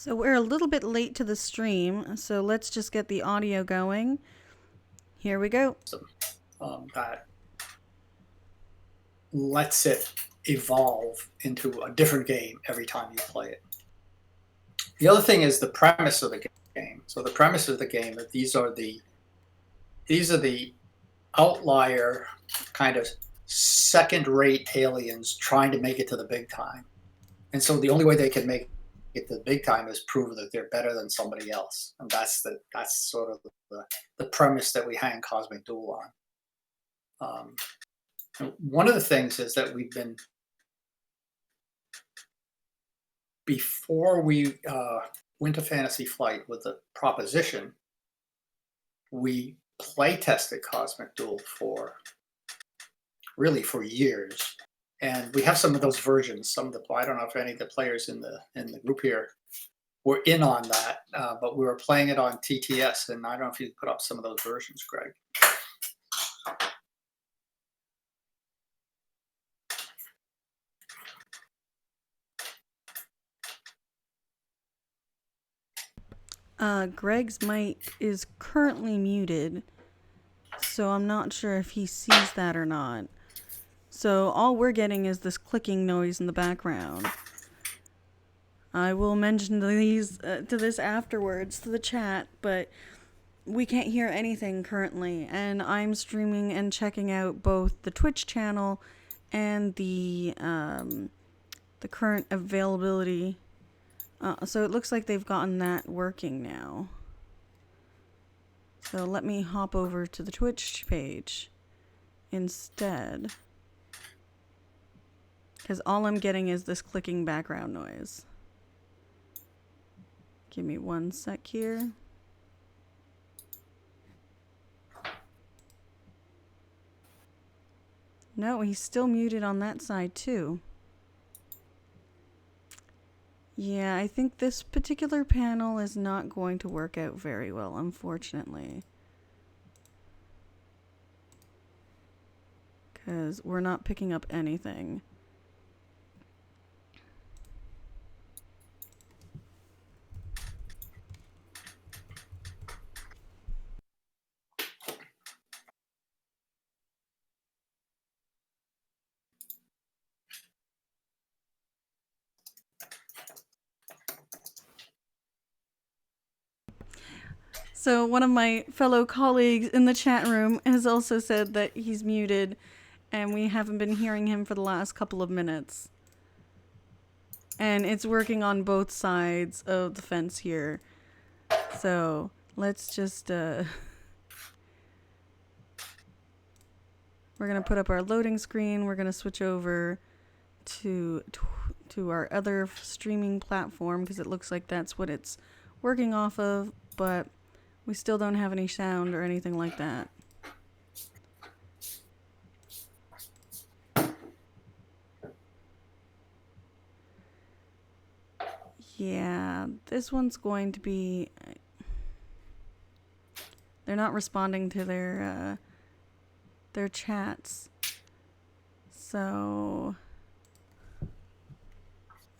So we're a little bit late to the stream, so let's just get the audio going. Here we go. That lets it evolve into a different game every time you play it. The other thing is the premise of the game. So the premise of the game that these are the outlier kind of second-rate aliens trying to make it to the big time. And so the only way they can make it to the big time is prove that they're better than somebody else. And that's sort of the premise that we hang Cosmic Duel on. One of the things is that we've been, before we went to Fantasy Flight with the proposition, we play tested Cosmic Duel for years. And we have some of those versions. I don't know if any of the players in the group here were in on that, but we were playing it on TTS, and I don't know if you put up some of those versions, Greg. Greg's mic is currently muted, so I'm not sure if he sees that or not. So all we're getting is this clicking noise in the background. I will mention to this afterwards to the chat, but we can't hear anything currently, and I'm streaming and checking out both the Twitch channel and the current availability. So it looks like they've gotten that working now. So let me hop over to the Twitch page instead, because all I'm getting is this clicking background noise. Give me one sec here. No, he's still muted on that side too. Yeah, I think this particular panel is not going to work out very well, unfortunately. Because we're not picking up anything. So one of my fellow colleagues in the chat room has also said that he's muted, and we haven't been hearing him for the last couple of minutes. And it's working on both sides of the fence here. So let's just we're gonna put up our loading screen. We're gonna switch over to our other streaming platform, because it looks like that's what it's working off of, but we still don't have any sound or anything like that. Yeah, this one's going to be... They're not responding to their chats. So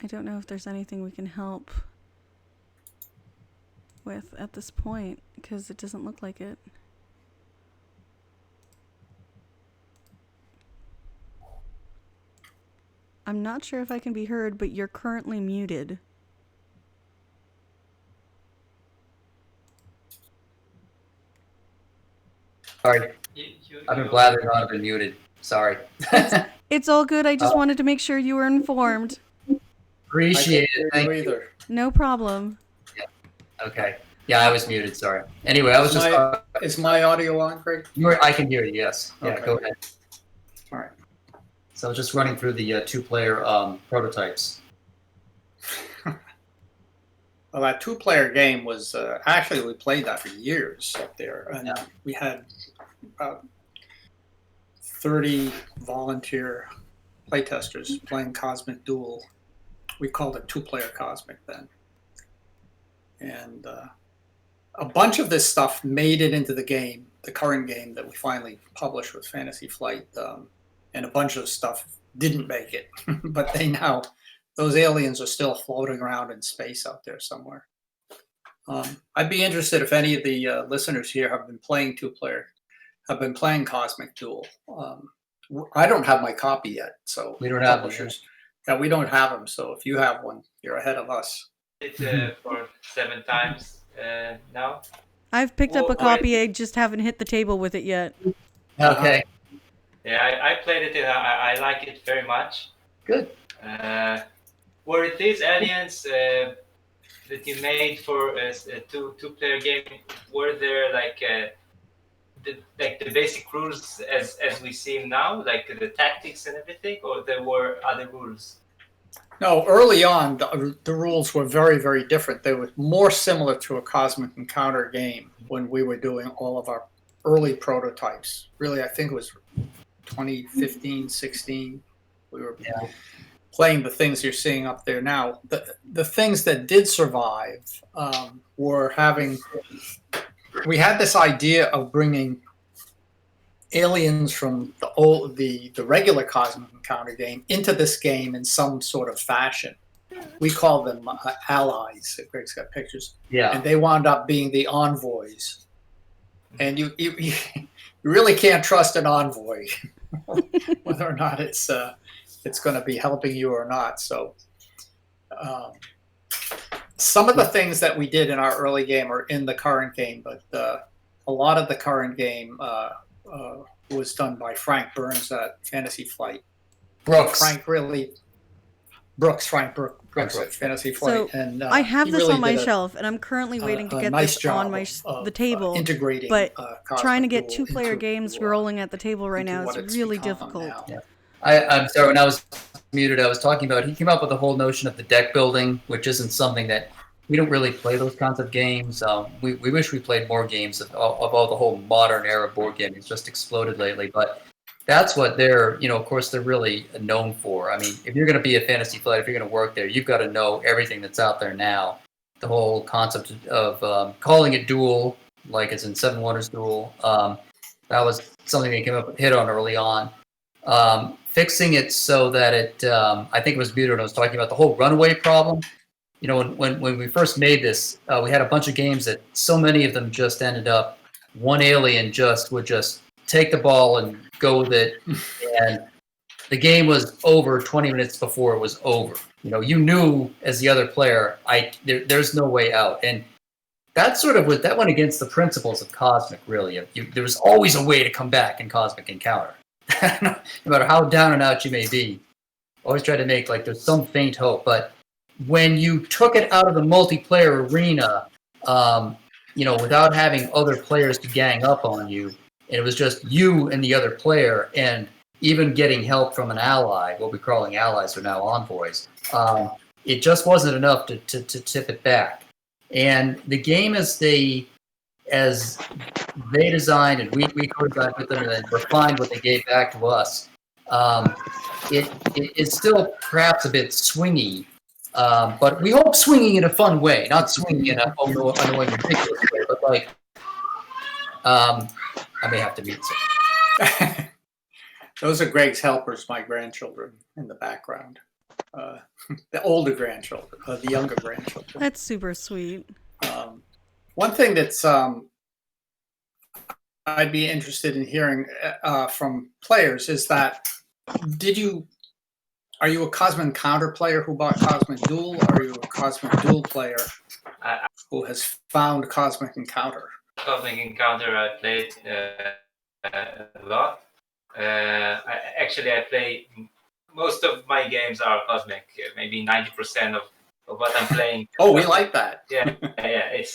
I don't know if there's anything we can help with at this point, because it doesn't look like it. I'm not sure if I can be heard, but you're currently muted. Sorry. I've been blathering on, I've been muted. Sorry. It's all good. I just wanted to make sure you were informed. Appreciate it. Thank you. No problem. Yeah. Okay. Yeah, I was muted. Sorry. Anyway, I was Is my audio on, Greg? I can hear you. Yes. Yeah. Okay. Go ahead. All right. So I was just running through the two-player prototypes. Well, that two-player game was actually, we played that for years up there, and we had about 30 volunteer playtesters playing Cosmic Duel. We called it two-player Cosmic then, and a bunch of this stuff made it into the game, the current game that we finally published with Fantasy Flight, and a bunch of stuff didn't make it, but they now those aliens are still floating around in space out there somewhere. I'd be interested if any of the listeners here have been playing have been playing Cosmic Duel. I don't have my copy yet, so We don't have publishers. Yeah, we don't have them. So if you have one, you're ahead of us. It's for 7 times now. I've picked up a Well, copy. I just haven't hit the table with it yet. Okay, Yeah, I played it and I like it very much. good. Were these aliens that you made for a two-player game? Were there like the basic rules as we see them now, like the tactics and everything, or there were other rules? No, early on, the rules were very, very different. They were more similar to a Cosmic Encounter game when we were doing all of our early prototypes. Really, I think it was 2015, 16. We were playing the things you're seeing up there now. The things that did survive were we had this idea of bringing aliens from the regular Cosmic Encounter game into this game in some sort of fashion. We call them allies. Greg's got pictures. Yeah. And they wound up being the envoys. And you really can't trust an envoy, whether or not it's going to be helping you or not. So some of the things that we did in our early game are in the current game, but a lot of the current game was done by Frank Burns at Fantasy Flight. Brooks. Frank Brooks at Fantasy Flight. So and I have he this really on my did shelf, and I'm currently waiting to a get nice this on job the table. integrating, but Cosmic trying to get Duel two-player into, games rolling at the table right into now what is it's really become difficult. now. Yeah. I'm sorry, when I was muted, I was talking about, he came up with the whole notion of the deck building, which isn't something that we don't really play those kinds of games. We wish we played more games of all the whole modern era board game. It's just exploded lately, but that's what they're, of course, they're really known for. I mean, if you're going to be a Fantasy Flight, if you're going to work there, you've got to know everything that's out there now. The whole concept of calling it duel, like it's in Seven Wonders Duel, that was something they came up with, hit on early on. Fixing it so that it, I think it was Buter when I was talking about the whole runaway problem. When we first made this, we had a bunch of games that so many of them just ended up, one alien would just take the ball and go with it, and the game was over 20 minutes before it was over. You knew as the other player, there's no way out, and that went against the principles of Cosmic. Really, there was always a way to come back in Cosmic Encounter, no matter how down and out you may be. Always try to make like there's some faint hope, but when you took it out of the multiplayer arena, without having other players to gang up on you, and it was just you and the other player, and even getting help from an ally, what we're calling allies are now envoys, it just wasn't enough to tip it back. And the game as they designed, and we co-designed with them and then refined what they gave back to us, it's still perhaps a bit swingy, but we hope swinging in a fun way, not swinging in a annoying, ridiculous way, but like, I may have to mute some. Those are Greg's helpers, my grandchildren in the background. The older grandchildren, the younger grandchildren. That's super sweet. One thing that's I'd be interested in hearing from players is that are you a Cosmic Encounter player who bought Cosmic Duel, or are you a Cosmic Duel player who has found Cosmic Encounter? Cosmic Encounter I played a lot. I play, most of my games are Cosmic, maybe 90% of what I'm playing. Oh, we like that. Yeah. It's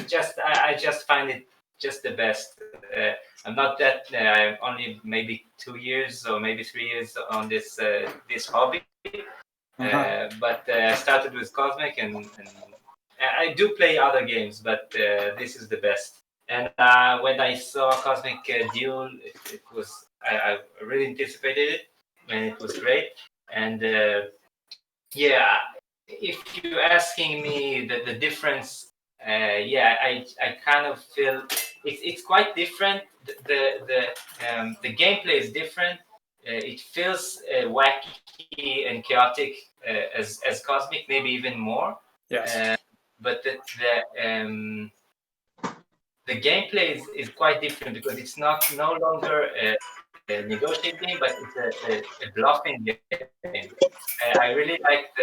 just, I just find it just the best. I'm not that, I'm only maybe 2 years or maybe 3 years on this hobby. But I started with Cosmic, and I do play other games, but this is the best. And when I saw Cosmic Duel, it was, I really anticipated it, and it was great. And if you're asking me the difference, I kind of feel it's quite different. The gameplay is different. it feels wacky and chaotic as Cosmic, maybe even more. Yes. But the gameplay is quite different because it's no longer a negotiating game, but it's a bluffing game. I really like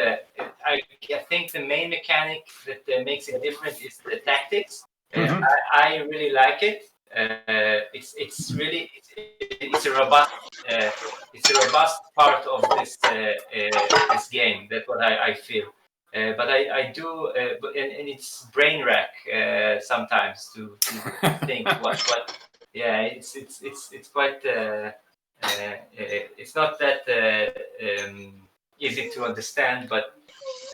I think the main mechanic that makes it different is the tactics. I really like it. It's really it's a robust part of this game. That's what I feel. But I do, and it's brain rack sometimes to think what. Yeah, it's quite. It's not that easy to understand, but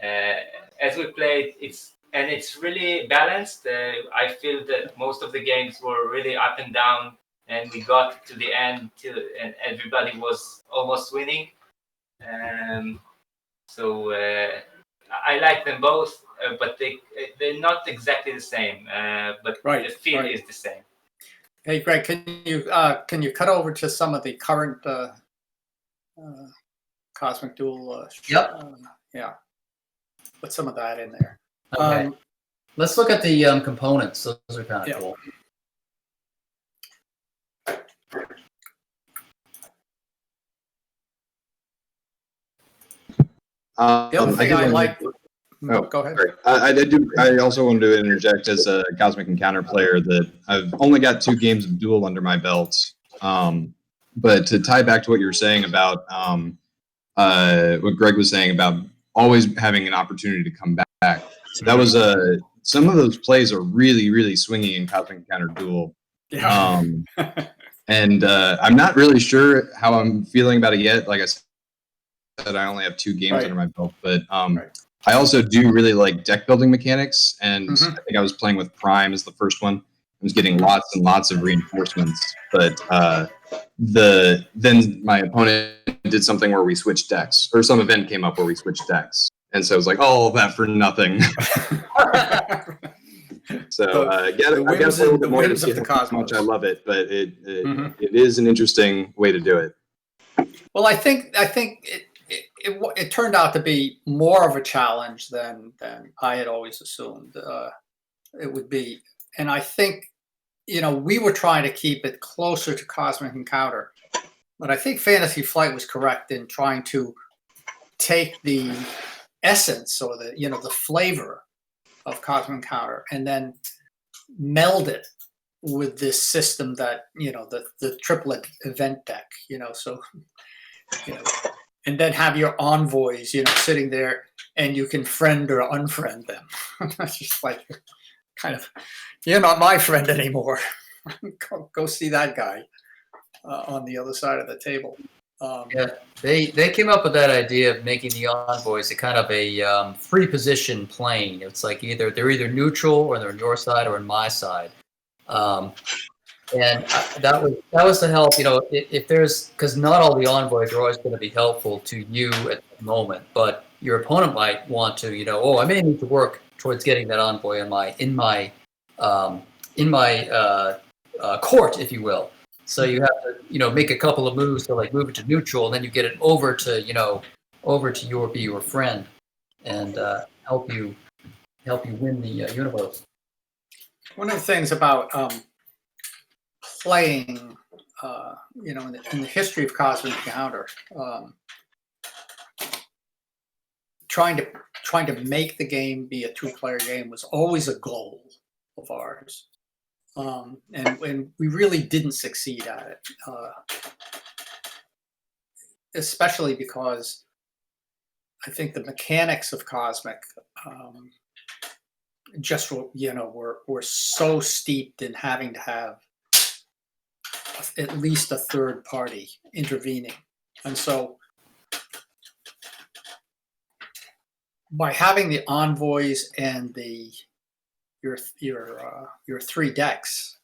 as we played, it's really balanced. I feel that most of the games were really up and down, and we got to the end and everybody was almost winning. So I like them both, but they're not exactly the same. But the feel is the same. Hey, Greg, can you cut over to some of the current Cosmic Duel? Yeah. Put some of that in there. Okay. Let's look at the components. Those are kind of cool. The other thing I like. Oh, go ahead. Sorry. I also wanted to interject as a Cosmic Encounter player that I've only got 2 games of Duel under my belt. But to tie back to what you were saying about what Greg was saying about always having an opportunity to come back, that was some of those plays are really, really swingy in Cosmic Encounter Duel. Yeah. And I'm not really sure how I'm feeling about it yet. Like I said, I only have 2 games under my belt, but I also do really like deck building mechanics, and I think I was playing with Prime as the first one. I was getting lots and lots of reinforcements, but then my opponent did something where we switched decks, or some event came up where we switched decks, and so I was like, all that for nothing. So I got a little bit more to see how much I love it, but it is an interesting way to do it. Well, I think it turned out to be more of a challenge than I had always assumed it would be. And I think, we were trying to keep it closer to Cosmic Encounter. But I think Fantasy Flight was correct in trying to take the essence or the flavor of Cosmic Encounter and then meld it with this system that, the triplet event deck, and then have your envoys, sitting there, and you can friend or unfriend them. That's just like, kind of, you're not my friend anymore. Go see that guy on the other side of the table. They came up with that idea of making the envoys a kind of a free position plane. It's like they're either neutral or they're on your side or on my side. And that was to help, if there's, because not all the envoys are always going to be helpful to you at the moment, but your opponent might want to, I may need to work towards getting that envoy in my court, if you will. So you have to, make a couple of moves to like move it to neutral, and then you get it over to your friend, and help you win the universe. One of the things about playing, in the history of Cosmic Encounter, trying to make the game be a 2-player game was always a goal of ours. And we really didn't succeed at it, especially because I think the mechanics of Cosmic just were so steeped in having to have at least a third party intervening, and so by having the envoys and your 3 decks,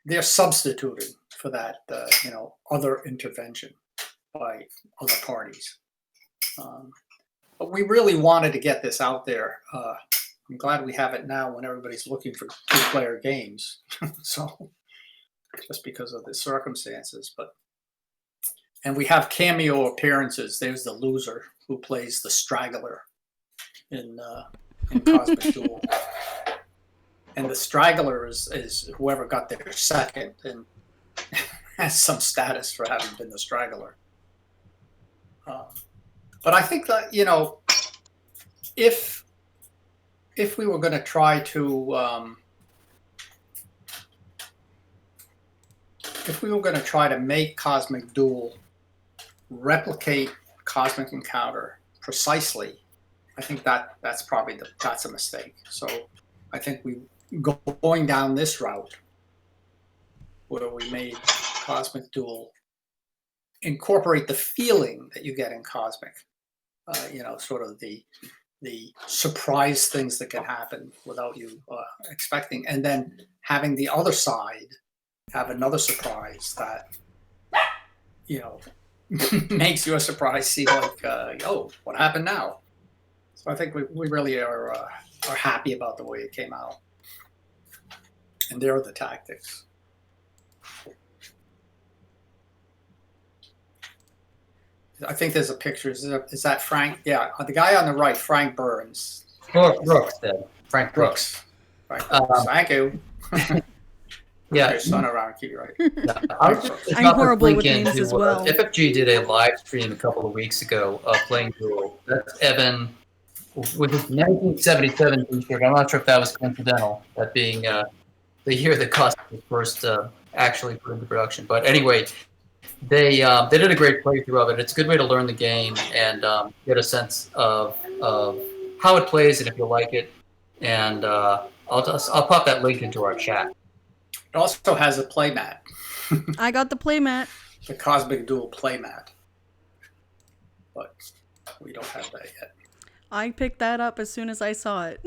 they're substituting for that other intervention by other parties. But we really wanted to get this out there. I'm glad we have it now when everybody's looking for 2-player games. So just because of the circumstances, but And we have cameo appearances. There's the loser who plays the straggler in Cosmic Duel. And the straggler is whoever got there second and has some status for having been the straggler. But I think that, you know, if we were going to try to make Cosmic Duel replicate Cosmic Encounter precisely, I think that's probably that's a mistake. So I think we going down this route where we made Cosmic Duel incorporate the feeling that you get in Cosmic, you know, sort of the surprise things that can happen without you expecting, and then having the other side have another surprise that, you know, makes your surprise seem like, oh, what happened now? So I think we really are happy about the way it came out. And there are the tactics. I think there's a picture. Is that Frank? Yeah, the guy on the right, Frank Burns. Brooks. Frank Brooks. Frank Brooks. Thank you. Yeah. Your son around, keep you right. Yeah. I'm horrible with names as well. FFG did a live stream a couple of weeks ago of playing Duel. That's Evan with his 1977 t-shirt. I'm not sure if that was coincidental, that being the year that Cosmic was first actually put into production. But anyway, they did a great playthrough of it. It's a good way to learn the game and get a sense of how it plays and if you like it. And I'll pop that link into our chat. It also has a playmat. I got the playmat. The Cosmic Duel playmat. But we don't have that yet. I picked that up as soon as I saw it.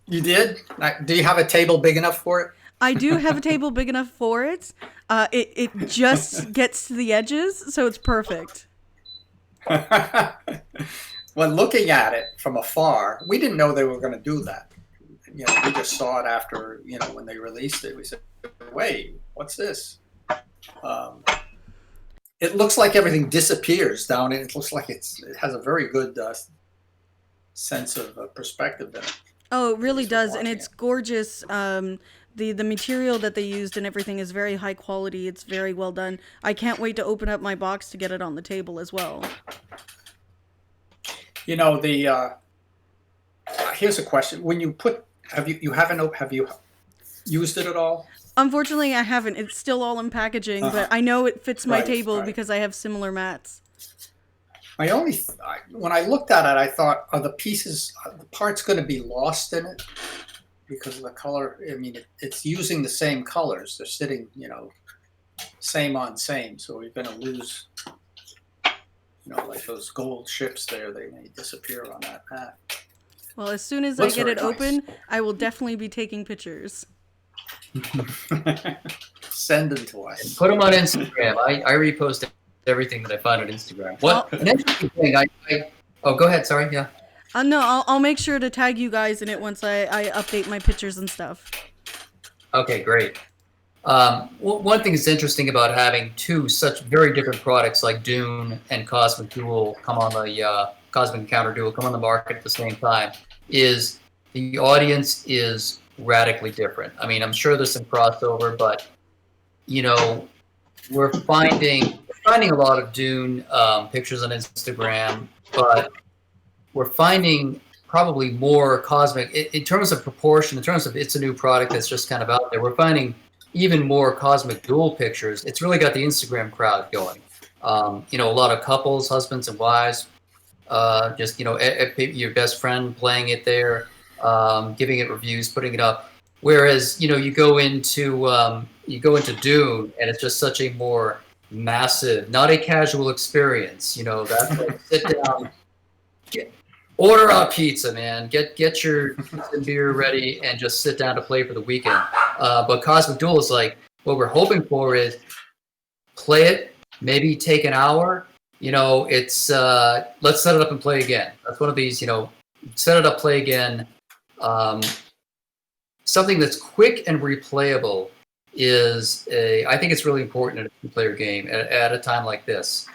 You did? Do you have a table big enough for it? I do have a table big enough for it. It just gets to the edges, so it's perfect. When looking at it from afar, we didn't know they were going to do that. You know, we just saw it after, you know, when they released it. We said, wait, what's this? It looks like everything disappears down in it. It looks like it has a very good sense of perspective in it. Oh, it really does, and it's gorgeous. The material that they used and everything is very high quality. It's very well done. I can't wait to open up my box to get it on the table as well. You know, here's a question. When you put, have you used it at all? Unfortunately, I haven't. It's still all in packaging, but I know it fits my table because I have similar mats. My only, when I looked at it, I thought, are the parts going to be lost in it? Because of the color, I mean, it's using the same colors. They're sitting, you know, same on same. So we're going to lose, you know, like those gold ships there. They may disappear on that mat. Well, as soon as I get it open, I will definitely be taking pictures. Send them to us. Put them on Instagram. I repost everything that I find on Instagram. What an interesting thing. Oh, go ahead. Sorry. Yeah. No, I'll make sure to tag you guys in it once I update my pictures and stuff. Okay, great. One thing that's interesting about having two such very different products like Dune and Cosmic Duel come on the Cosmic Encounter Duel come on the market at the same time is the audience is radically different. I mean, I'm sure there's some crossover, but you know, we're finding a lot of Dune pictures on Instagram, but we're finding probably more Cosmic in terms of proportion, in terms of it's a new product that's just kind of out there. We're finding even more Cosmic Duel pictures. It's really got the Instagram crowd going. You know, a lot of couples, husbands and wives, just, you know, your best friend playing it there, giving it reviews, putting it up. Whereas, you know, you go into Dune and it's just such a more massive, not a casual experience. You know, that's like sit down, order a pizza, man. Get your beer ready and just sit down to play for the weekend. But Cosmic Duel is like, what we're hoping for is play it, maybe take an hour. You know, it's let's set it up and play again. That's one of these, you know, set it up, play again. Something that's quick and replayable I think it's really important in a two-player game at a time like this.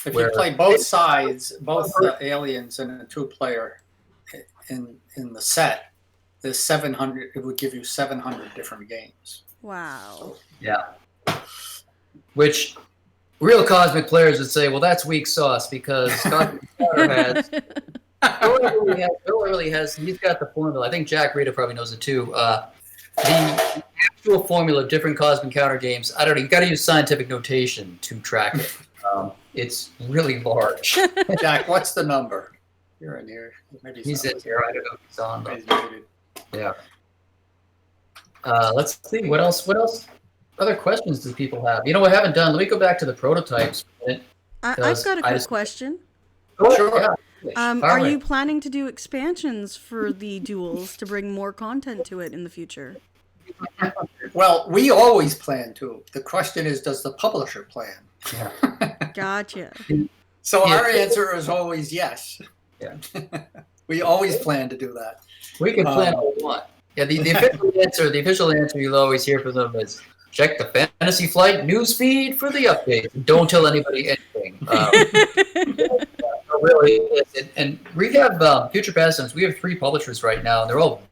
If you play both sides, both the aliens and a two-player in the set, there's 700. It would give you 700 different games. Wow. Yeah. Which real Cosmic players would say, well, that's weak sauce because Cosmic Encounter Bill really has, he's got the formula. I think Jack Rita probably knows it too. The actual formula of different Cosmic Encounter games, I don't know, you got to use scientific notation to track it. It's really large. Jack, what's the number? You're in here. Maybe he's in here. I don't know if he's on. But, he's muted. yeah. Let's see. What else? Other questions do people have? You know, I haven't done. Let me go back to the prototypes. I've got a quick question. Oh, sure. Yeah. Are you planning to do expansions for the duels to bring more content to it in the future? Well, we always plan to. The question is, does the publisher plan? Yeah. Gotcha. So our answer is always yes. Yeah. We always plan to do that. We can plan all we want. Yeah, the official answer you'll always hear from them is check the Fantasy Flight news feed for the updates. Don't tell anybody anything. Really, and we have Future Pastimes. We have 3 publishers right now, and they're all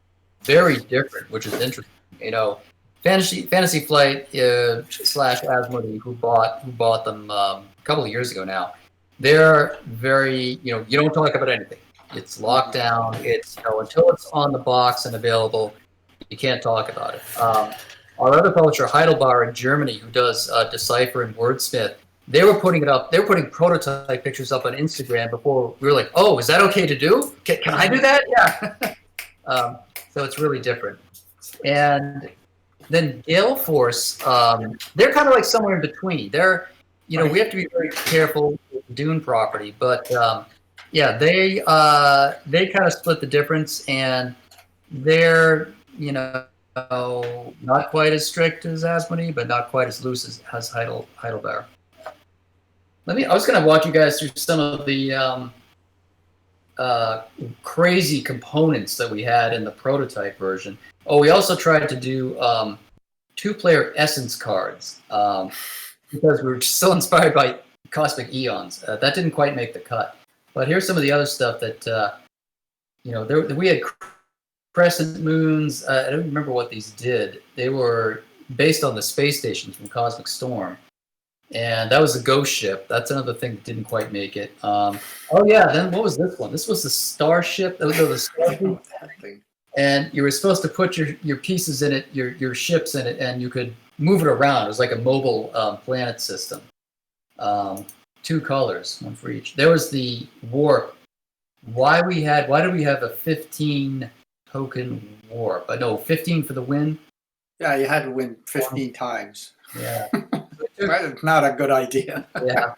very different, which is interesting. You know, Fantasy Flight / Asmodee, who bought them a couple of years ago now. They're very, you don't talk about anything. It's locked down. It's until it's on the box and available, you can't talk about it. Our other publisher, Heidelberg in Germany, who does Decipher and Wordsmith, they were putting it up. They were putting prototype pictures up on Instagram before we were like, "Oh, is that okay to do? Can I do that?" Yeah. So it's really different. And then Gale Force, they're kind of like somewhere in between. They're, we have to be very careful with the Dune property, but yeah, they kind of split the difference, and they're not quite as strict as Asmodee, but not quite as loose as Heidelberg. I was going to walk you guys through some of the crazy components that we had in the prototype version. Oh, we also tried to do 2-player essence cards because we were so inspired by Cosmic Eons. That didn't quite make the cut. But here's some of the other stuff that, we had crescent moons. I don't remember what these did. They were based on the space stations from Cosmic Storm. And that was a ghost ship. That's another thing that didn't quite make it. Then what was this one? This was the Starship. The Starship. And you were supposed to put your pieces in it, your ships in it, and you could move it around. It was like a mobile planet system. 2 colors, 1 for each. There was the warp. Why did we have a 15 token warp? No, 15 for the win. Yeah, you had to win 15 times. Yeah. That's not a good idea. Yeah.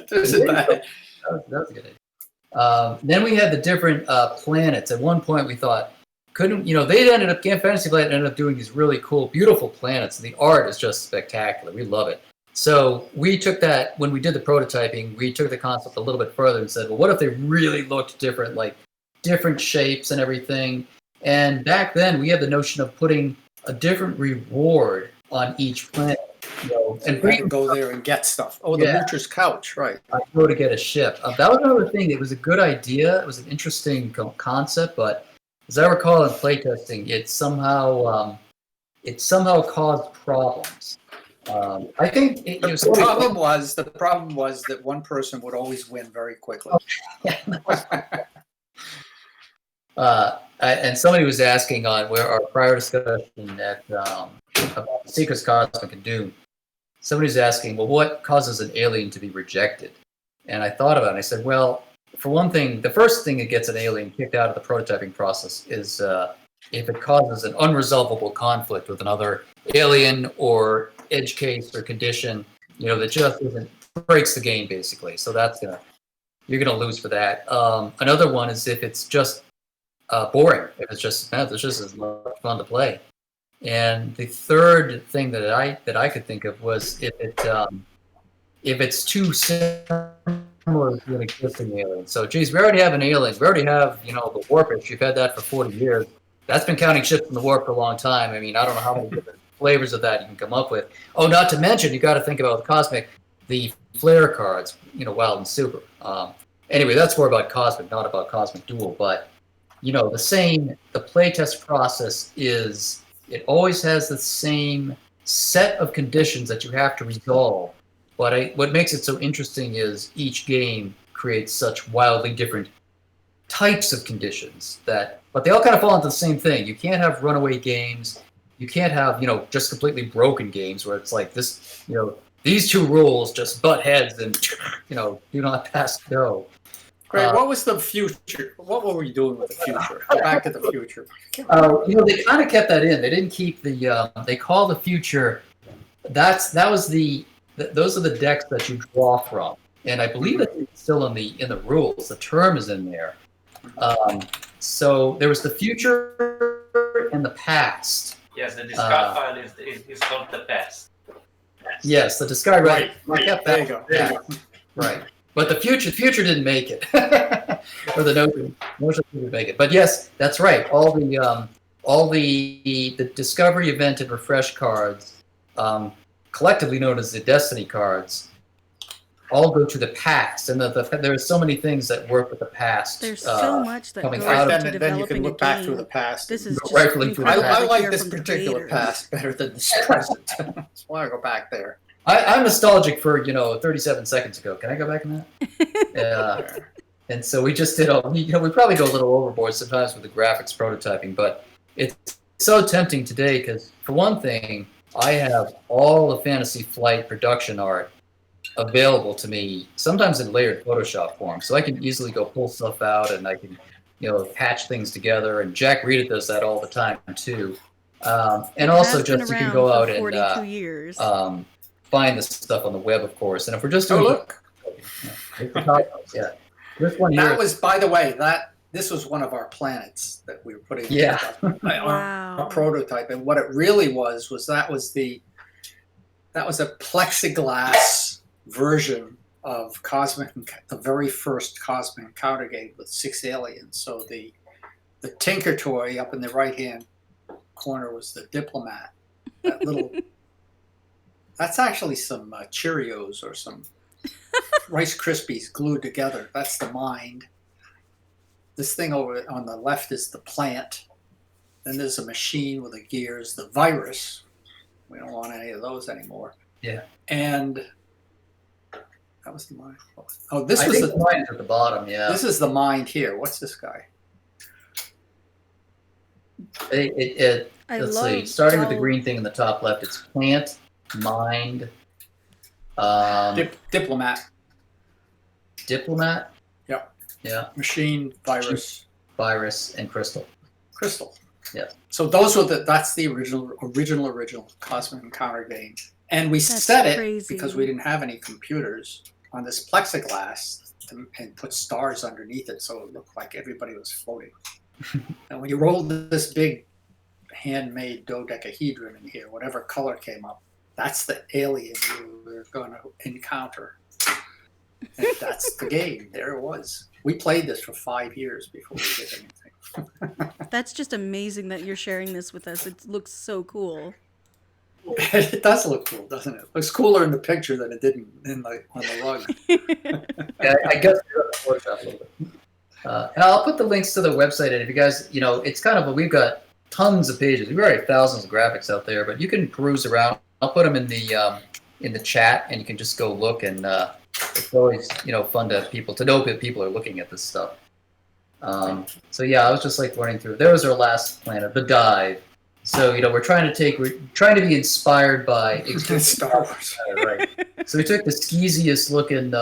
This is bad. That was a good idea. Then we had the different planets. At one point we thought, Fantasy Flight ended up doing these really cool, beautiful planets. And the art is just spectacular. We love it. So we took that, when we did the prototyping, we took the concept a little bit further and said, well, what if they really looked different, like different shapes and everything? And back then we had the notion of putting a different reward on each planet. And we can go there and get stuff. Oh, the Moocher's Couch, right. I go to get a ship. That was another thing. It was a good idea. It was an interesting concept, but as I recall in playtesting, it somehow caused problems. I think the problem was that one person would always win very quickly. And somebody was asking on where our prior discussion about Secrets, Cosmic, and Doom. Somebody was asking, well, what causes an alien to be rejected? And I thought about it, and I said, well, for one thing, the first thing that gets an alien kicked out of the prototyping process is if it causes an unresolvable conflict with another alien or edge case or condition, that just breaks the game, basically. So you're gonna lose for that. Another one is if it's just boring, if it's just as much fun to play. And the third thing that I could think of was if it's too similar to an existing alien. So, geez, we already have an alien. We already have, the warpish. You've had that for 40 years. That's been counting ships in the warp for a long time. I mean, I don't know how many different flavors of that you can come up with. Oh, not to mention, you got to think about the Cosmic, the Flare cards, Wild and Super. Anyway, that's more about Cosmic, not about Cosmic Duel. But, the playtest process it always has the same set of conditions that you have to resolve. But what makes it so interesting is each game creates such wildly different types of conditions but they all kind of fall into the same thing. You can't have runaway games. You can't have, just completely broken games where it's like this, these two rules just butt heads and, do not pass go. Great. What was the future? What were we doing with the future? Back to the future. They kind of kept that in. They didn't keep they call the future. Those are the decks that you draw from. And I believe it's still in the rules. The term is in there. So there was the future and the past. Yes, the discard file is called the past. Yes, the discard. Right. There you go. Right. But the future didn't make it, or the notion didn't make it. But yes, that's right. All the discovery, event, and refresh cards, collectively known as the Destiny cards, all go to the past, and there are so many things that work with the past. There's so much that goes then, into then you can developing look a back game. through the past. This is just rightfully through the incredible past. I to like hear this from the particular creators. past better than this present. That's why I go back there. I'm nostalgic for 37 seconds ago. Can I go back in that? And so we just did we probably go a little overboard sometimes with the graphics prototyping, but it's so tempting today because, for one thing, I have all the Fantasy Flight production art available to me, sometimes in layered Photoshop form, so I can easily go pull stuff out and I can patch things together. And Jack Rita does that all the time too. And also just you can go out and 42 years. find the stuff on the web, of course. And if we're just Oh, doing look. yeah. This one here. That was, by the way, this was one of our planets that we were putting on Wow. a prototype. And what it really was that was a plexiglass version of the very first Cosmic Encounter game with 6 aliens. So the Tinker toy up in the right-hand corner was the Diplomat. That little... That's actually some Cheerios or some Rice Krispies glued together. That's the Mind. This thing over on the left is the Plant. Then there's a machine with the gears, the Virus. We don't want any of those anymore. Yeah. And that was the Mind. Oh, this I was think the Mind at the bottom. Yeah. This is the Mind here. What's this guy? Let's see. Starting with the green thing in the top left, it's Plant, Mind, Diplomat. Diplomat. Yep. Yeah. Machine, Virus, and Crystal. Yeah. So those were that's the original Cosmic Encounter game. And we That's set crazy. it because we didn't have any computers on this plexiglass and put stars underneath it so it looked like everybody was floating. And when you rolled this big handmade dodecahedron in here, whatever color came up, that's the alien you were going to encounter. And that's the game. There it was. We played this for 5 years before we did anything. That's just amazing that you're sharing this with us. It looks so cool. It does look cool, doesn't it? It looks cooler in the picture than it did on the rug. Yeah, I guess Photoshop a little bit. And I'll put the links to the website. And if you guys, it's kind of we've got tons of pages. We've already thousands of graphics out there, but you can peruse around. I'll put them in the chat, and you can just go look. And it's always fun to know that people are looking at this stuff. So yeah, I was just running through. There was our last planet, the Dive. So we're trying to be inspired by Star Wars. Right. So we took the skeeziest looking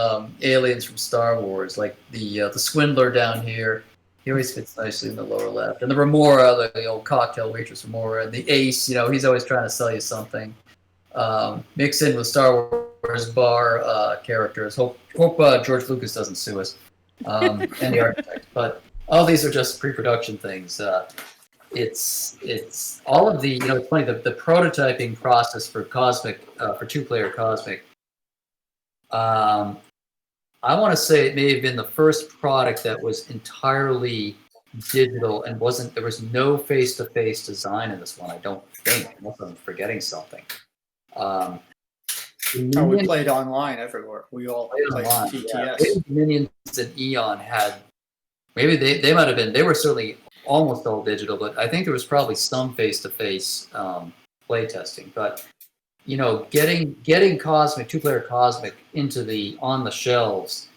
aliens from Star Wars, like the Swindler down here. He always fits nicely in the lower left, and the Remora, the old cocktail waitress Remora, and the Ace. He's always trying to sell you something. Mix in with Star Wars bar characters. Hope George Lucas doesn't sue us. And the architect, but all these are just pre-production things. It's all of the it's funny the prototyping process for Cosmic for 2-player Cosmic. I want to say it may have been the first product that was entirely digital and there was no face-to-face design in this one, I don't think, unless I'm forgetting something. We played online everywhere. We all played online, TTS. yeah. Maybe Minions and Eon had, maybe they might have been, they were certainly almost all digital, but I think there was probably some face-to-face play testing. But getting Cosmic, two-player Cosmic on the shelves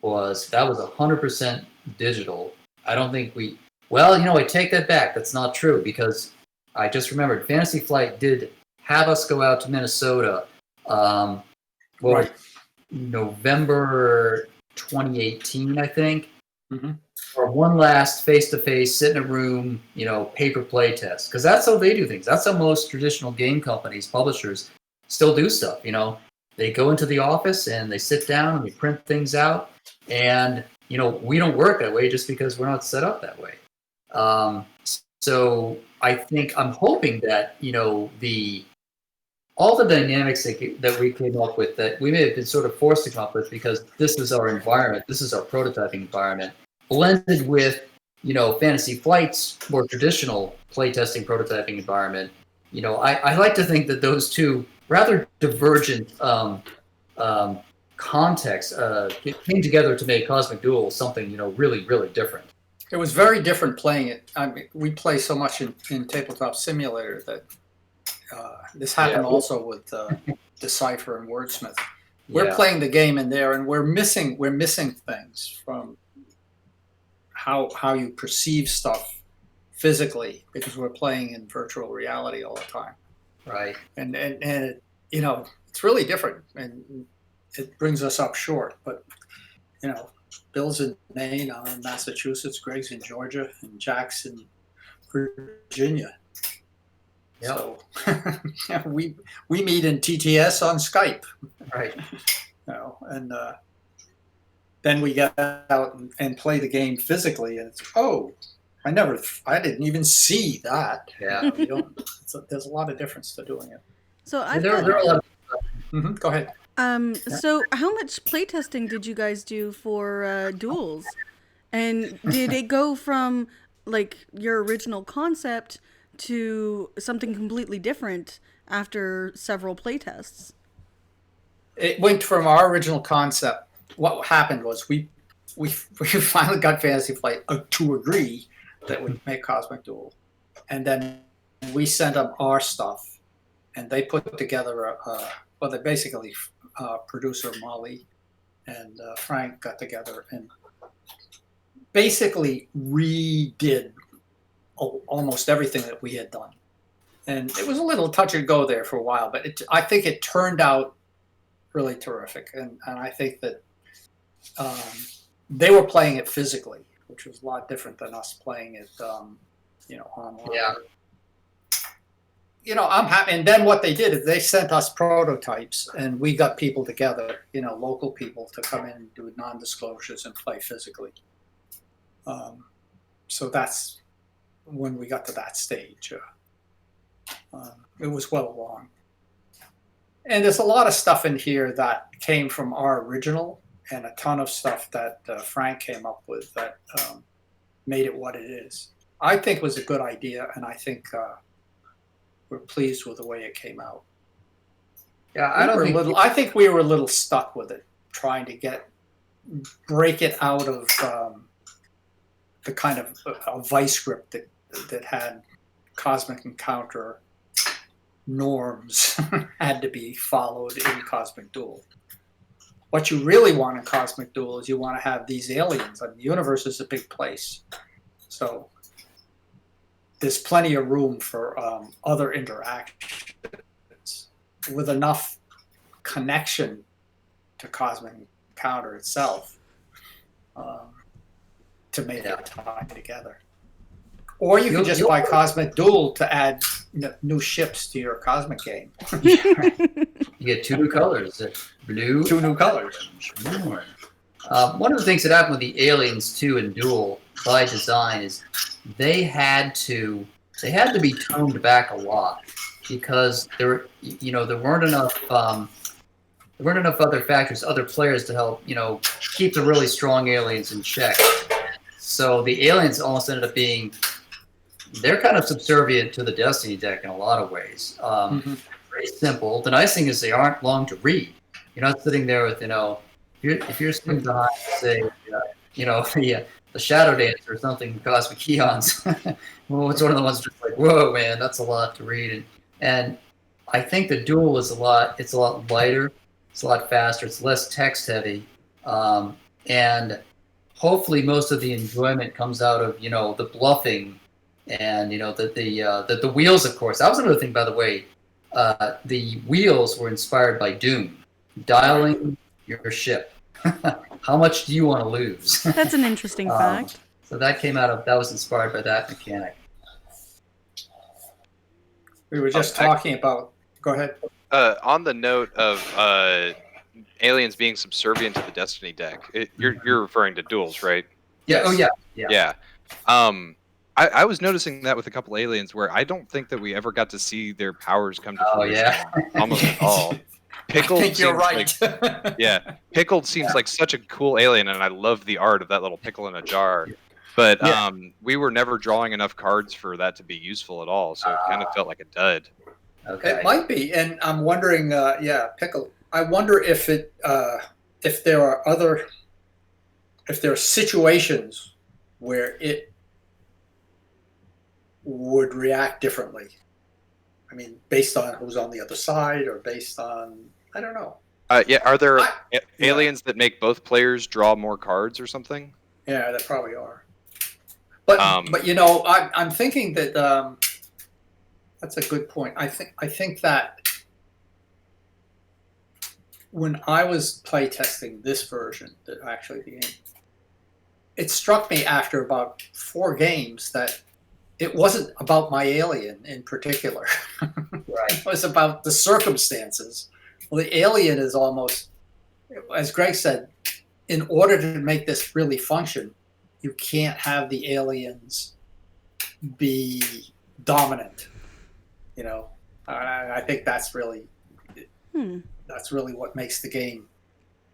was 100% digital. I don't think I take that back. That's not true, because I just remembered Fantasy Flight did have us go out to Minnesota. Right. November 2018, I think. Mm-hmm. For one last face-to-face, sit in a room, paper play test. Because that's how they do things. That's how most traditional game companies, publishers, still do stuff. They go into the office and they sit down and they print things out. And, we don't work that way just because we're not set up that way. So I'm hoping that, all the dynamics that we came up with, that we may have been sort of forced to come up with because this is our environment, this is our prototyping environment, blended with, Fantasy Flight's more traditional playtesting prototyping environment. I like to think that those two rather divergent contexts came together to make Cosmic Duel something, really, really different. It was very different playing it. I mean, we play so much in Tabletop Simulator that this happened also with Decipher and Wordsmith. We're playing the game in there, and we're missing things from how you perceive stuff physically, because we're playing in virtual reality all the time. Right. And it, it's really different, and it brings us up short. But Bill's in Maine, I'm in Massachusetts, Greg's in Georgia, and Jack's in Virginia. Yep. So we meet in TTS on Skype. Right. And then we get out and play the game physically, and it's, I didn't even see that. Yeah. There's a lot of difference to doing it. So there are a lot of. Go ahead. So how much playtesting did you guys do for duels? And did it go from like your original concept to something completely different after several playtests? It went from our original concept. What happened was we finally got Fantasy Flight to agree that we'd make Cosmic Duel, and then we sent them our stuff, and they put together they basically producer Molly and Frank got together and basically redid almost everything that we had done. And it was a little touch and go there for a while, but I think it turned out really terrific. And I think that they were playing it physically, which was a lot different than us playing it, online. Yeah. I'm happy. And then what they did is they sent us prototypes, and we got people together, local people, to come in and do non-disclosures and play physically. So that's when we got to that stage. It was well along. And there's a lot of stuff in here that came from our original, and a ton of stuff that Frank came up with that made it what it is. I think it was a good idea, and I think we're pleased with the way it came out. Yeah, I think we were a little stuck with it, trying to break it out of the kind of a vice grip that had Cosmic Encounter norms had to be followed in Cosmic Duel. What you really want in Cosmic Duel is you want to have these aliens. I mean, the universe is a big place, so there's plenty of room for other interactions with enough connection to Cosmic Encounter itself to make it tie together. Or you can just buy Cosmic Duel to add new ships to your Cosmic game. You get two new colors, blue. Two new colors. One of the things that happened with the aliens too in Duel by design is they had to be toned back a lot because there weren't enough other factors, other players to help keep the really strong aliens in check. So the aliens almost ended up being, they're kind of subservient to the Destiny deck in a lot of ways. Very simple. The nice thing is they aren't long to read. You're not sitting there with, if you're sitting behind, say, the Shadow Dance or something, Cosmic Eons. Well, it's one of the ones just like, whoa, man, that's a lot to read. And I think the Duel is it's a lot lighter, it's a lot faster, it's less text heavy, and hopefully most of the enjoyment comes out of the bluffing, and the wheels, of course. That was another thing, by the way. The wheels were inspired by Doom, dialing your ship. How much do you want to lose? That's an interesting fact. So that was inspired by that mechanic. We were just talking about. Go ahead. On the note of aliens being subservient to the Destiny deck, you're referring to duels, right? Yeah. Oh yeah. Yeah. I was noticing that with a couple aliens where I don't think that we ever got to see their powers come to fruition almost at all. Pickled, I think you're right. Pickled seems like such a cool alien, and I love the art of that little pickle in a jar. But we were never drawing enough cards for that to be useful at all, so it kind of felt like a dud. Okay. It might be, and I'm wondering. Pickle. I wonder if there are situations where it would react differently. I mean, based on who's on the other side, or based on, I don't know. Are there aliens that make both players draw more cards or something? Yeah, there probably are. But I'm thinking that that's a good point. I think that when I was playtesting this version, the game, it struck me after about 4 games that it wasn't about my alien in particular. Right. It was about the circumstances. Well, the alien is almost, as Greg said, in order to make this really function, you can't have the aliens be dominant. I think that's really what makes the game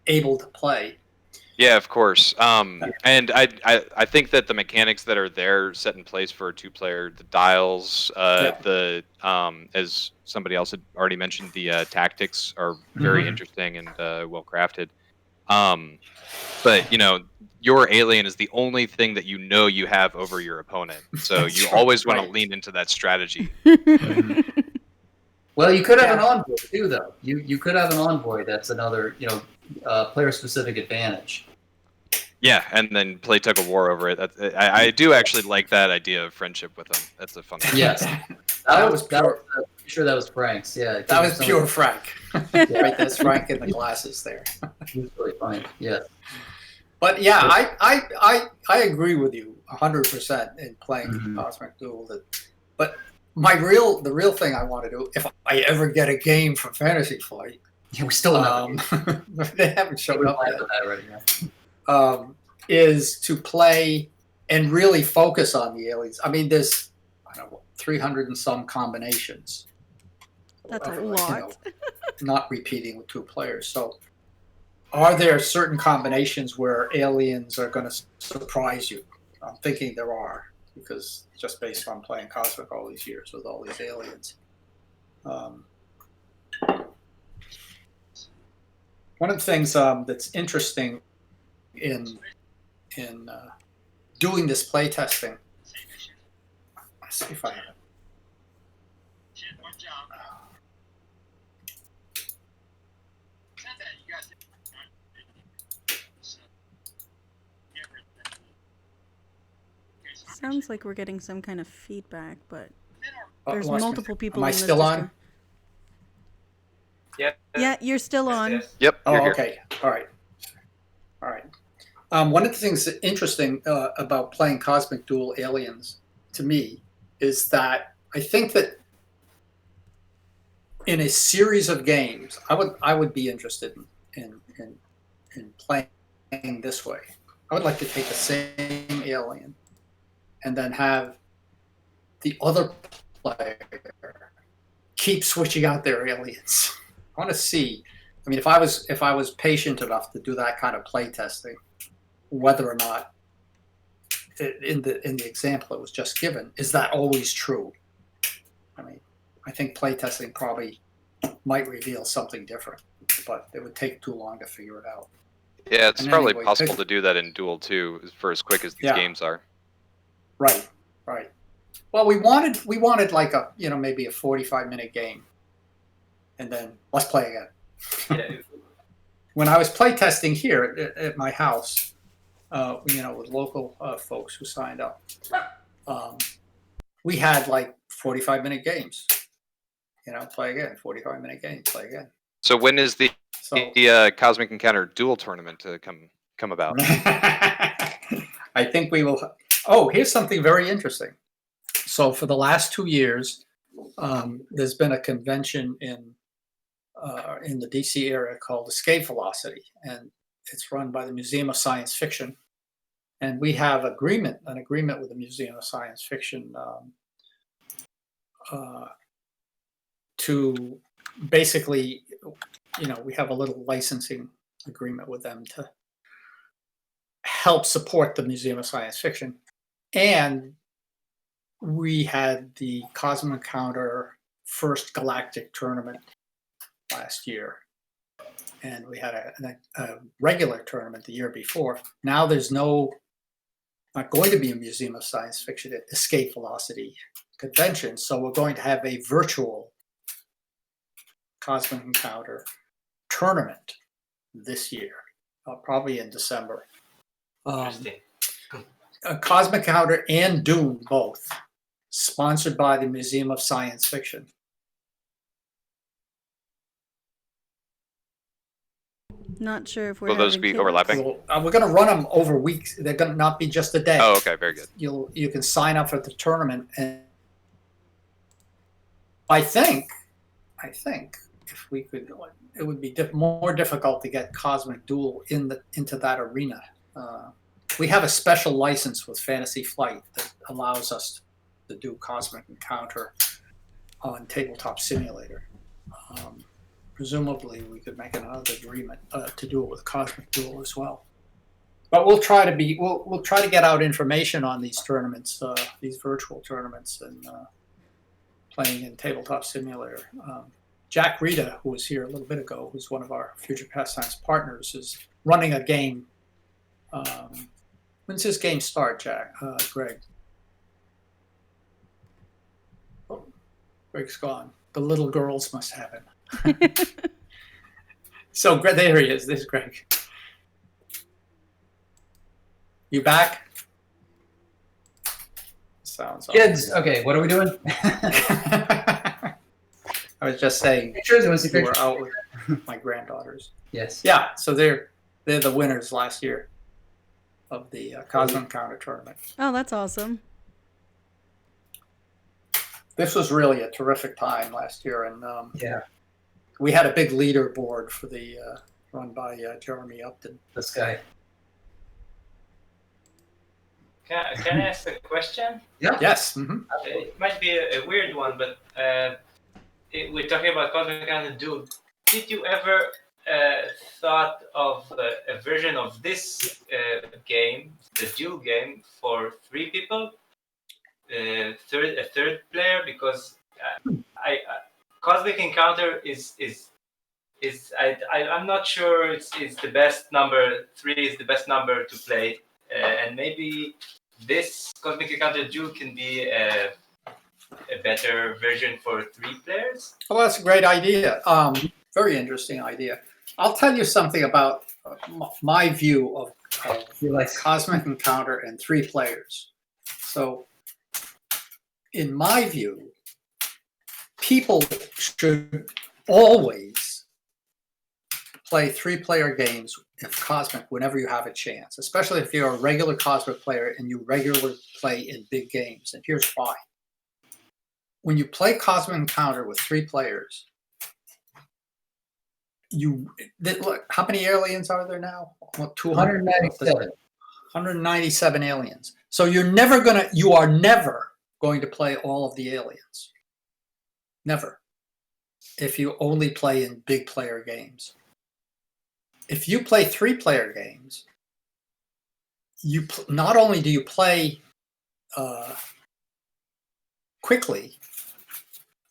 able to play. Yeah, of course. And I think that the mechanics that are there set in place for a 2-player, the dials, as somebody else had already mentioned, the tactics are very interesting and well crafted. But your alien is the only thing that you have over your opponent, so you always want to lean into that strategy. Well, you could have an envoy too, though. You could have an envoy. That's another player-specific advantage. Yeah, and then play tug of war over it. I do actually like that idea of friendship with them. That's a fun one. Yes, that was pure. I'm sure that was Frank's. Yeah, that was pure Frank. Right, that's Frank in the glasses there. He was really funny. Yeah. But yeah, I agree with you 100% in playing Cosmic Duel. But the real thing I want to do, if I ever get a game from Fantasy Flight, we still have they haven't shown up yet. Right, is to play and really focus on the aliens. I mean, there's 300 and some combinations. That's a lot. Not repeating with 2 players. So, are there certain combinations where aliens are going to surprise you? I'm thinking there are, because just based on playing Cosmic all these years with all these aliens. One of the things that's interesting in doing this play testing. Let's see if I have it. Sounds like we're getting some kind of feedback, but there's multiple people. Am I in this still on? Yeah, you're still on. Yes. Yep. Oh, okay. All right. One of the things that's interesting about playing Cosmic Duel Aliens, to me, is that I think that in a series of games, I would be interested in playing this way. I would like to take the same alien and then have the other player keep switching out their aliens. I want to see. I mean, if I was patient enough to do that kind of play testing, whether or not in the example that was just given, is that always true? I mean, I think playtesting probably might reveal something different, but it would take too long to figure it out. Yeah, it's And probably anyway, possible to do that in Duel too, for as quick as these Yeah. games are. Right. Well, we wanted like a, maybe a 45-minute game, and then let's play again. Yeah. When I was playtesting here at my house, with local folks who signed up, we had like 45-minute games. Play again. 45-minute game. Play again. So when is the So Cosmic Encounter Duel tournament to come about? I think we will. Oh, here's something very interesting. So for the last 2 years, there's been a convention in the DC area called Escape Velocity, and it's run by the Museum of Science Fiction. And we have an agreement with the Museum of Science Fiction to basically, we have a little licensing agreement with them to help support the Museum of Science Fiction. And we had the Cosmic Encounter first galactic tournament last year. And we had a regular tournament the year before. Now there's not going to be a Museum of Science Fiction at Escape Velocity convention. So we're going to have a virtual Cosmic Encounter tournament this year, probably in December. Interesting. Cosmic Encounter and Dune both, sponsored by the Museum of Science Fiction. Not sure if we're Will those having be kids. overlapping? So, we're going to run them over weeks. They're going to not be just a day. Oh, okay, very good. You can sign up for the tournament, and I think if we could, it would be more difficult to get Cosmic Duel into that arena. We have a special license with Fantasy Flight that allows us to do Cosmic Encounter on Tabletop Simulator. Presumably, we could make another agreement to do it with Cosmic Duel as well. But we'll try to get out information on these tournaments, these virtual tournaments, and playing in Tabletop Simulator. Jack Rita, who was here a little bit ago, who's one of our Future Pastimes partners, is running a game. When's this game start, Greg? Oh, Greg's gone. The little girls must have him. So there he is. This is Greg. You back? Sounds Kids, okay, what are we doing? I was just saying. Pictures? You want to see We were pictures? out with my granddaughters. Yes. Yeah, so they're the winners last year of the Cosmic Encounter tournament. Oh, that's awesome. This was really a terrific time last year, and Yeah, we had a big leaderboard for the run by Jeremy Upton. this guy. Can I ask a question? Yes. Mm-hmm. It might be a weird one, but we're talking about Cosmic Encounter Duel. Did you ever thought of a version of this game, the Duel game, for 3 people? A third player, because Cosmic Encounter I'm not sure it's the best number. 3 is the best number to play, and maybe this Cosmic Encounter Duel can be a better version for 3 players. Well, that's a great idea. Very interesting idea. I'll tell you something about my view of Cosmic Encounter and 3 players. So, in my view, people should always play 3-player games of Cosmic whenever you have a chance, especially if you're a regular Cosmic player and you regularly play in big games. And here's why. When you play Cosmic Encounter with 3 players, look, how many aliens are there now? Well, 197. 197 aliens. So you are never going to play all of the aliens. Never. If you only play in big player games. If you play 3-player games, not only do you play quickly,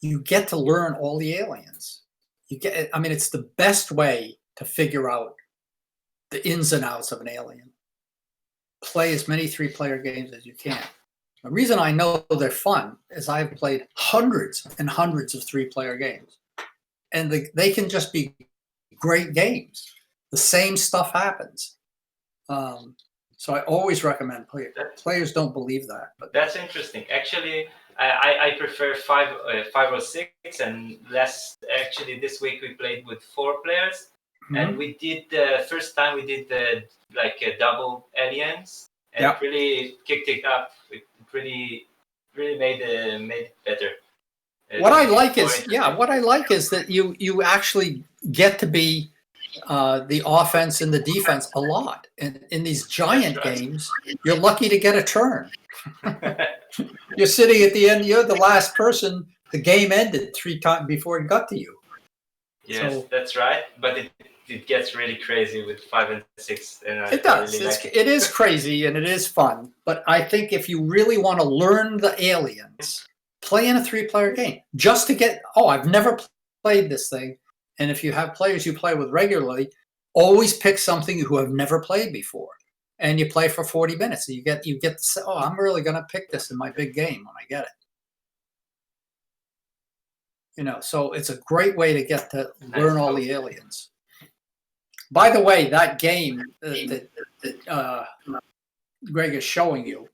you get to learn all the aliens. It's the best way to figure out the ins and outs of an alien. Play as many 3-player games as you can. The reason I know they're fun is I've played hundreds and hundreds of 3-player games, and they can just be great games. The same stuff happens. So I always recommend players don't believe that. But that's interesting. Actually, I prefer 5 or 6 and less. Actually, this week we played with 4 players, and we did the first time we did a double aliens, and it really kicked it up. It really made it better. What I like is that you actually get to be the offense and the defense a lot. And in these giant games, you're lucky to get a turn. You're sitting at the end, you're the last person, the game ended 3 times before it got to you. Yes, that's right. But it gets really crazy with 5 and 6. And it does. It is crazy and it is fun. But I think if you really want to learn the aliens, play in a 3-player game. Just to get, I've never played this thing. And if you have players you play with regularly, always pick something you have never played before. And you play for 40 minutes. So you get to say, I'm really going to pick this in my big game when I get it. So it's a great way to get to learn all the aliens. By the way, that game that Greg is showing you,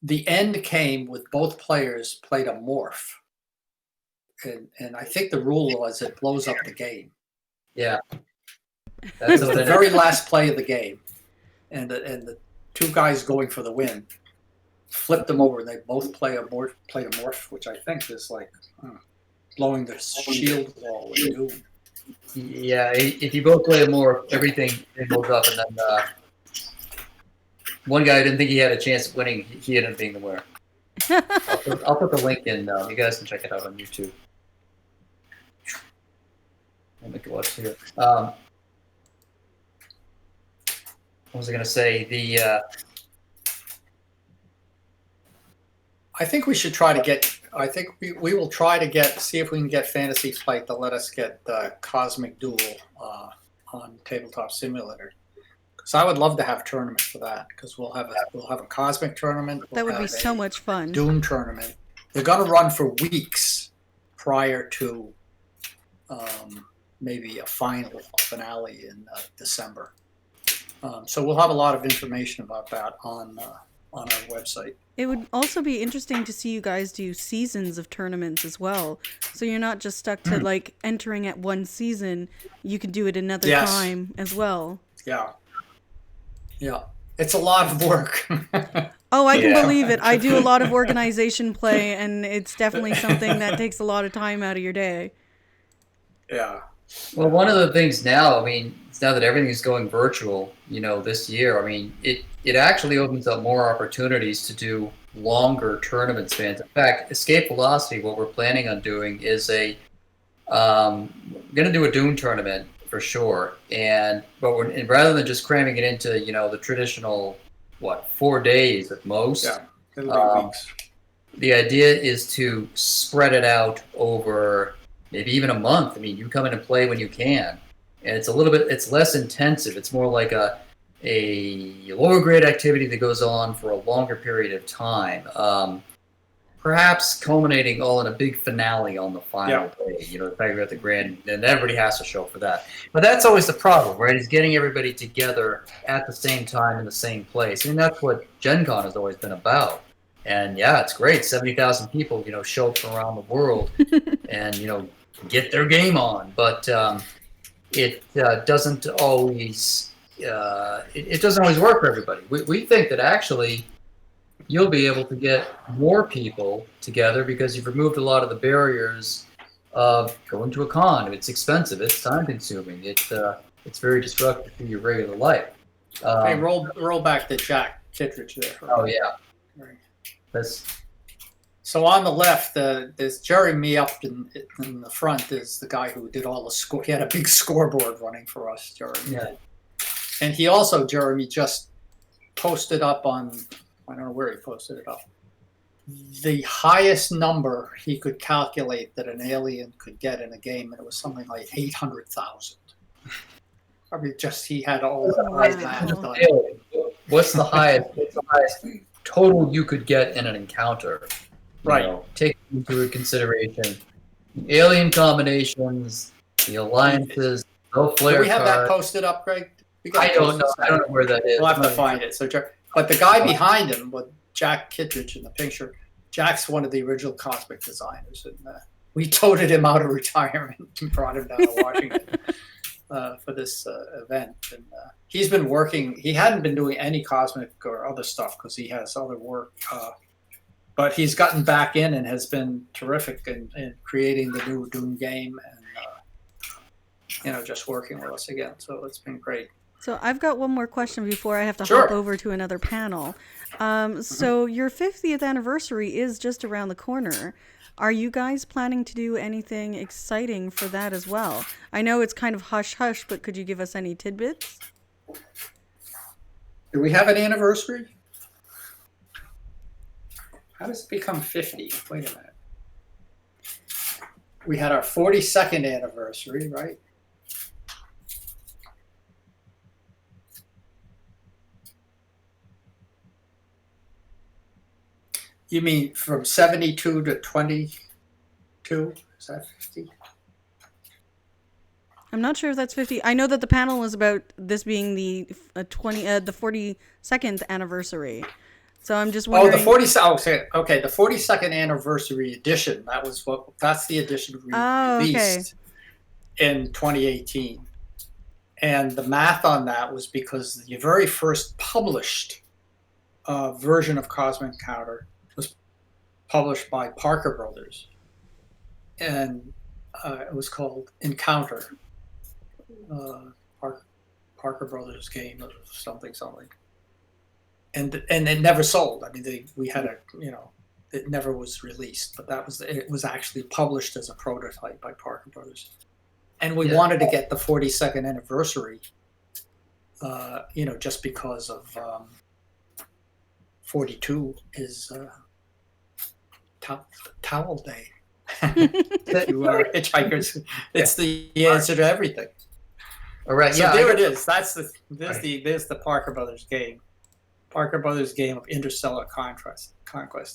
the end came with both players played a morph. And I think the rule was it blows up the game. Yeah. It was the very last play of the game. And the 2 guys going for the win flipped them over. They both played a morph, which I think is like blowing the shield wall with doom. Yeah, if you both play a morph, everything blows up, and then one guy didn't think he had a chance of winning. He ended up being the winner. I'll put the link in. You guys can check it out on YouTube. I'll make it watch here. What was I going to say? I think we should try to get. I think we will try to see if we can get Fantasy Flight to let us get Cosmic Duel on Tabletop Simulator. Because I would love to have tournament for that. Because we'll have a Cosmic tournament. That would be so much fun. Doom tournament. They're going to run for weeks prior to maybe a finale in December. So we'll have a lot of information about that on our website. It would also be interesting to see you guys do seasons of tournaments as well. So you're not just stuck to entering at one season. You can do it another time as well. Yeah. Yeah. It's a lot of work. Oh, I can believe it. I do a lot of organization play, and it's definitely something that takes a lot of time out of your day. Yeah. Well, one of the things now, now that everything's going virtual, this year, it actually opens up more opportunities to do longer tournament spans. In fact, Escape Velocity, what we're planning on doing is we're going to do a Doom tournament for sure. And rather than just cramming it into, the traditional, 4 days at most. Yeah, it'll be weeks. The idea is to spread it out over maybe even a month. You come in and play when you can. And it's less intensive. It's more like a lower grade activity that goes on for a longer period of time. Perhaps culminating all in a big finale on the final day. The fact we're at the grand, and everybody has to show for that. But that's always the problem, right? Is getting everybody together at the same time in the same place. That's what Gen Con has always been about. And yeah, it's great. 70,000 people, show up from around the world and, get their game on. But it doesn't always it doesn't always work for everybody. We think that actually you'll be able to get more people together because you've removed a lot of the barriers of going to a con. It's expensive. It's time consuming. It's very disruptive to your regular life. Hey, roll back to Jack Kittredge there. Oh yeah. So on the left, there's Jeremy up in the front is the guy who did all the score. He had a big scoreboard running for us, Jeremy. Yeah. And he also, Jeremy, just posted up on, I don't know where he posted it up, the highest number he could calculate that an alien could get in a game, and it was something like 800,000. I mean, just he had all the math done. What's the highest total you could get in an encounter? Right. Taking into consideration the alien combinations, the alliances, no flare Do we have that card. posted up, Greg? I don't know. I don't know where that is. We'll have to find it. So, but the guy behind him, with Jack Kittredge in the picture, Jack's one of the original Cosmic designers, and we toted him out of retirement and brought him down to Washington for this event. And he's been working. He hadn't been doing any Cosmic or other stuff because he has other work. But he's gotten back in and has been terrific in creating the new Doom game and just working with us again. So it's been great. So I've got one more question before I have to Sure. hop over to another panel. So your 50th anniversary is just around the corner. Are you guys planning to do anything exciting for that as well? I know it's kind of hush-hush, but could you give us any tidbits? Do we have an anniversary? How does it become 50? Wait a minute. We had our 42nd anniversary, right? You mean from 72 to 22? Is that 50? I'm not sure if that's 50. I know that the panel is about this being the 42nd anniversary. So I'm just wondering. Oh, the 42nd. Okay, the 42nd anniversary edition. That's the edition we released in 2018. And the math on that was because the very first published version of Cosmic Encounter was published by Parker Brothers, and it was called Encounte, Parker Brothers game or something, and it never sold. I mean, we had it never was released, but it was actually published as a prototype by Parker Brothers, and we wanted to get the 42nd anniversary, just because of 42 is towel day. Hitchhikers. It's the answer to everything. All right. So there it is. There's the Parker Brothers game. Parker Brothers game of interstellar conquest.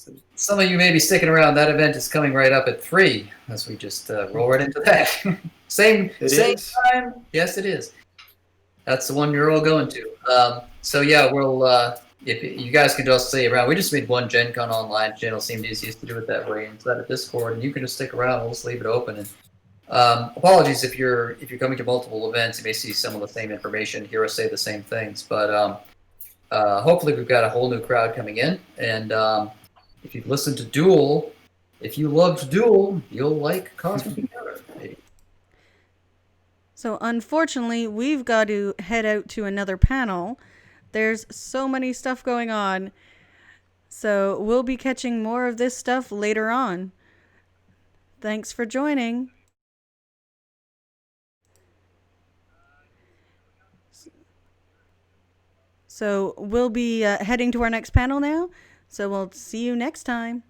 And some of you may be sticking around. That event is coming right up at 3, as we just roll right into that. same time. Yes, it is. That's the one you're all going to. So yeah, we'll. If you guys can just stay around, we just made one Gen Con online channel. Seemed easiest to do it that way. Instead of Discord, and you can just stick around. We'll just leave it open. And apologies if you're coming to multiple events, you may see some of the same information, hear us say the same things. But hopefully, we've got a whole new crowd coming in. And if you've listened to Duel, if you loved Duel, you'll like Cosmic Encounter, maybe. So unfortunately, we've got to head out to another panel. There's so many stuff going on. So we'll be catching more of this stuff later on. Thanks for joining. So we'll be heading to our next panel now. So we'll see you next time.